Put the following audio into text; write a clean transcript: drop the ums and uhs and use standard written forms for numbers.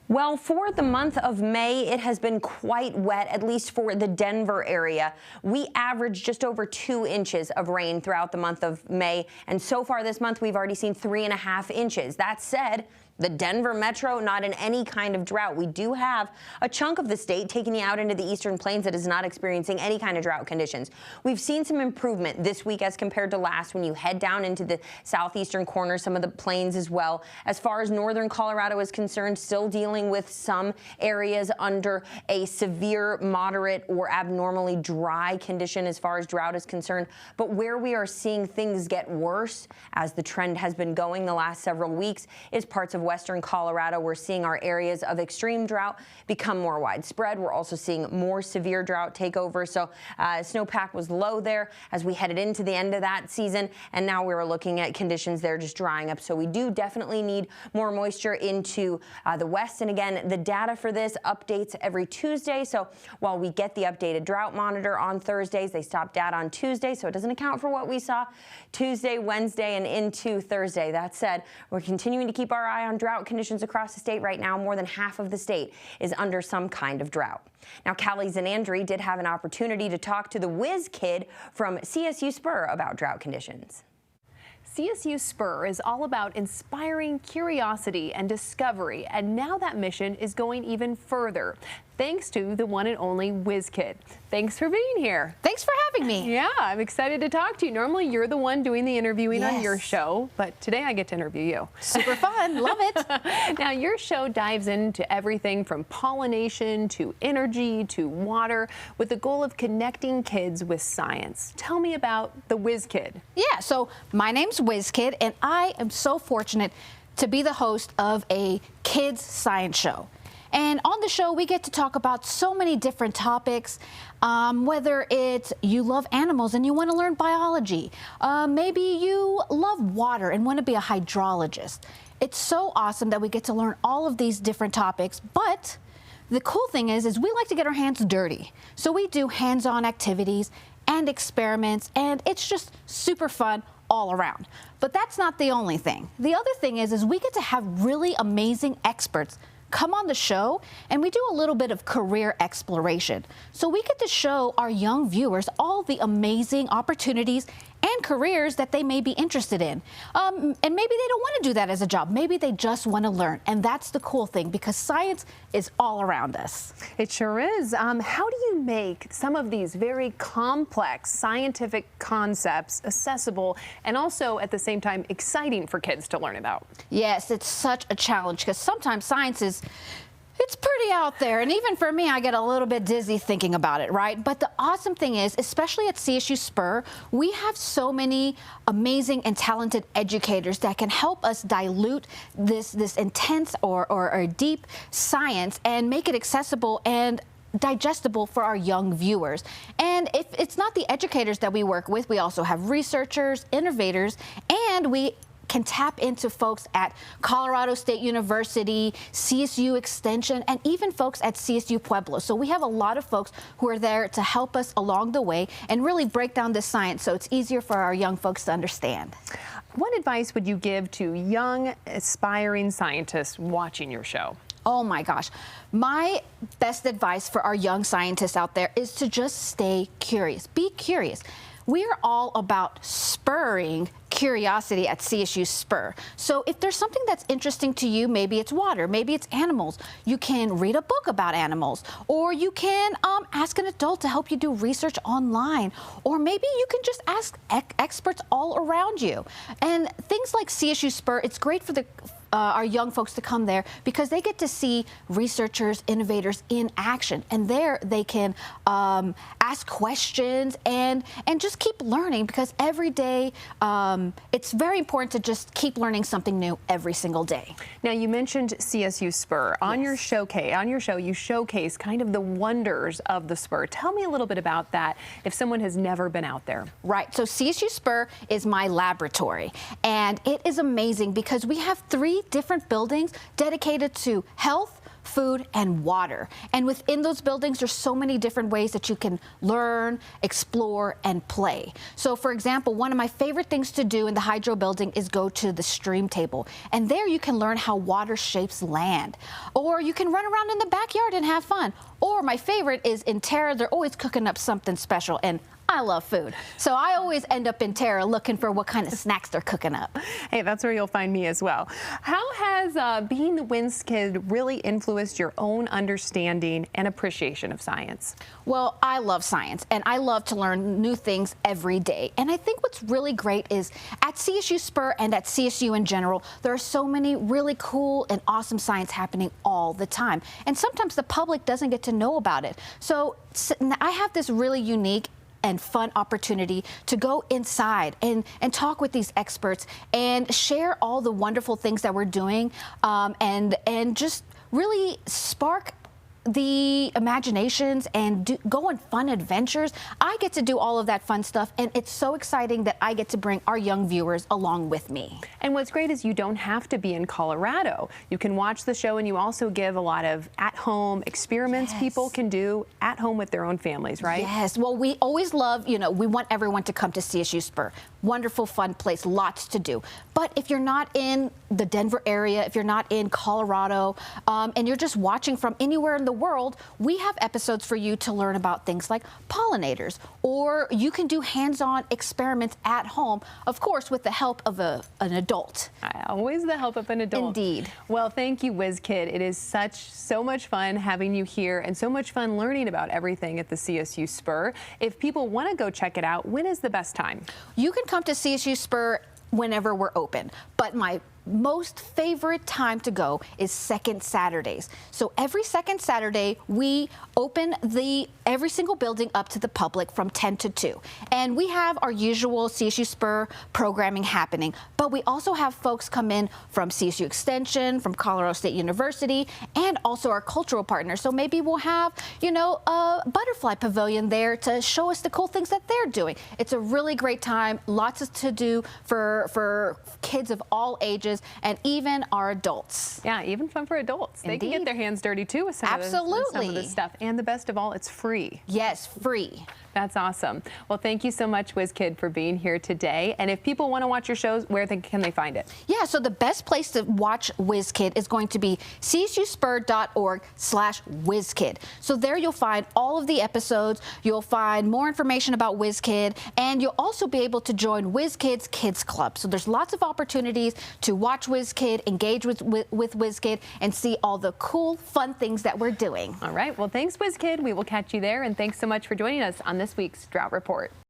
Well, for the month of May, it has been quite wet, at least for the Denver area. We averaged just over 2 inches of rain throughout the month of May, and so far this month, we've already seen 3.5 inches. That said, the Denver metro not in any kind of drought. We do have a chunk of the state taking you out into the eastern plains that is not experiencing any kind of drought conditions. We've seen some improvement this week as compared to last when you head down into the southeastern corner, some of the plains as well. As far as northern Colorado is concerned, still dealing with some areas under a severe, moderate, or abnormally dry condition as far as drought is concerned. But where we are seeing things get worse, as the trend has been going the last several weeks, is parts of western Colorado. We're seeing our areas of extreme drought become more widespread. We're also seeing more severe drought take over. So snowpack was low there as we headed into the end of that season, and now we're looking at conditions there just drying up. So we do definitely need more moisture into the west. And again, the data for this updates every Tuesday. So while we get the updated drought monitor on Thursdays, they stop data on Tuesday, so it doesn't account for what we saw Tuesday, Wednesday, and into Thursday. That said, we're continuing to keep our eye on drought conditions across the state right now. More than half of the state is under some kind of drought. Now, Callie Zanandri did have an opportunity to talk to the Wiz Kid from CSU Spur about drought conditions. CSU Spur is all about inspiring curiosity and discovery, and now that mission is going even further, thanks to the one and only Wiz Kid. Thanks for being here. Thanks for having me. Yeah, I'm excited to talk to you. Normally, you're the one doing the interviewing on your show, but today I get to interview you. Super fun. Love it. Now, your show dives into everything from pollination to energy to water with the goal of connecting kids with science. Tell me about the Wiz Kid. Yeah, so my name's Wiz Kid, and I am so fortunate to be the host of a kids science show. And on the show, we get to talk about so many different topics, whether it's you love animals and you want to learn biology, maybe you love water and want to be a hydrologist. It's so awesome that we get to learn all of these different topics, but the cool thing is we like to get our hands dirty. So we do hands-on activities and experiments, and it's just super fun all around. But that's not the only thing. The other thing is we get to have really amazing experts come on the show, and we do a little bit of career exploration. So we get to show our young viewers all the amazing opportunities and careers that they may be interested in. And maybe they don't want to do that as a job. Maybe they just want to learn. And that's the cool thing, because science is all around us. It sure is. How do you make some of these very complex scientific concepts accessible and also at the same time exciting for kids to learn about? Yes, it's such a challenge because sometimes science is it's pretty out there, and even for me, I get a little bit dizzy thinking about it, right? But the awesome thing is, especially at CSU Spur, we have so many amazing and talented educators that can help us dilute this intense or deep science and make it accessible and digestible for our young viewers. And if it's not the educators that we work with, we also have researchers, innovators, and we can tap into folks at Colorado State University, CSU Extension, and even folks at CSU Pueblo. So we have a lot of folks who are there to help us along the way and really break down the science so it's easier for our young folks to understand. What advice would you give to young, aspiring scientists watching your show? Oh my gosh. My best advice for our young scientists out there is to just stay curious. Be curious. We are all about spurring curiosity at CSU Spur. So if there's something that's interesting to you, maybe it's water, maybe it's animals, you can read a book about animals, or you can ask an adult to help you do research online, or maybe you can just ask experts all around you. And things like CSU Spur, it's great for our young folks to come there because they get to see researchers, innovators in action, and there they can ask questions and just keep learning, because every day it's very important to just keep learning something new every single day. Now, you mentioned CSU Spur. On your show, you showcase kind of the wonders of the Spur. Tell me a little bit about that if someone has never been out there. Right. So CSU Spur is my laboratory, and it is amazing because we have 3 different buildings dedicated to health, food, and water. And within those buildings, there's so many different ways that you can learn, explore, and play. So for example, one of my favorite things to do in the Hydro building is go to the stream table. And there you can learn how water shapes land. Or you can run around in the backyard and have fun. Or my favorite is in Terra, they're always cooking up something special. And I love food. So I always end up in Terra looking for what kind of snacks they're cooking up. Hey, that's where you'll find me as well. How has being the Wiz Kid really influenced your own understanding and appreciation of science? Well, I love science and I love to learn new things every day. And I think what's really great is at CSU Spur and at CSU in general, there are so many really cool and awesome science happening all the time. And sometimes the public doesn't get to know about it. So I have this really unique and fun opportunity to go inside and talk with these experts and share all the wonderful things that we're doing and just really spark the imaginations and go on fun adventures. I get to do all of that fun stuff, and it's so exciting that I get to bring our young viewers along with me. And what's great is you don't have to be in Colorado. You can watch the show, and you also give a lot of at-home experiments people can do at home with their own families, right? Yes. Well, we always love, we want everyone to come to CSU Spur. Wonderful, fun place, lots to do. But if you're not in the Denver area, if you're not in Colorado, and you're just watching from anywhere in the world, we have episodes for you to learn about things like pollinators, or you can do hands-on experiments at home, of course, with the help of an adult. Always the help of an adult. Indeed. Well, thank you, Wiz Kid. It is so much fun having you here and so much fun learning about everything at the CSU Spur. If people want to go check it out, when is the best time? You can come to CSU Spur whenever we're open, but my most favorite time to go is second Saturdays. So every second Saturday, we open every single building up to the public from 10 to 2. And we have our usual CSU Spur programming happening, but we also have folks come in from CSU Extension, from Colorado State University, and also our cultural partners. So maybe we'll have, a butterfly pavilion there to show us the cool things that they're doing. It's a really great time, lots to do for kids of all ages, and even our adults. Yeah, even fun for adults. Indeed. They can get their hands dirty too with some of this stuff. And the best of all, it's free. Yes, free. That's awesome. Well, thank you so much, Wiz Kid, for being here today. And if people want to watch your shows, where can they find it? Yeah, so the best place to watch Wiz Kid is going to be csuspur.org/Wiz Kid. So there you'll find all of the episodes. You'll find more information about Wiz Kid, and you'll also be able to join Wiz Kid's Kids Club. So there's lots of opportunities to watch Wiz Kid, engage with Wiz Kid, and see all the cool, fun things that we're doing. All right. Well, thanks, Wiz Kid. We will catch you there. And thanks so much for joining us on this week's Drought Report.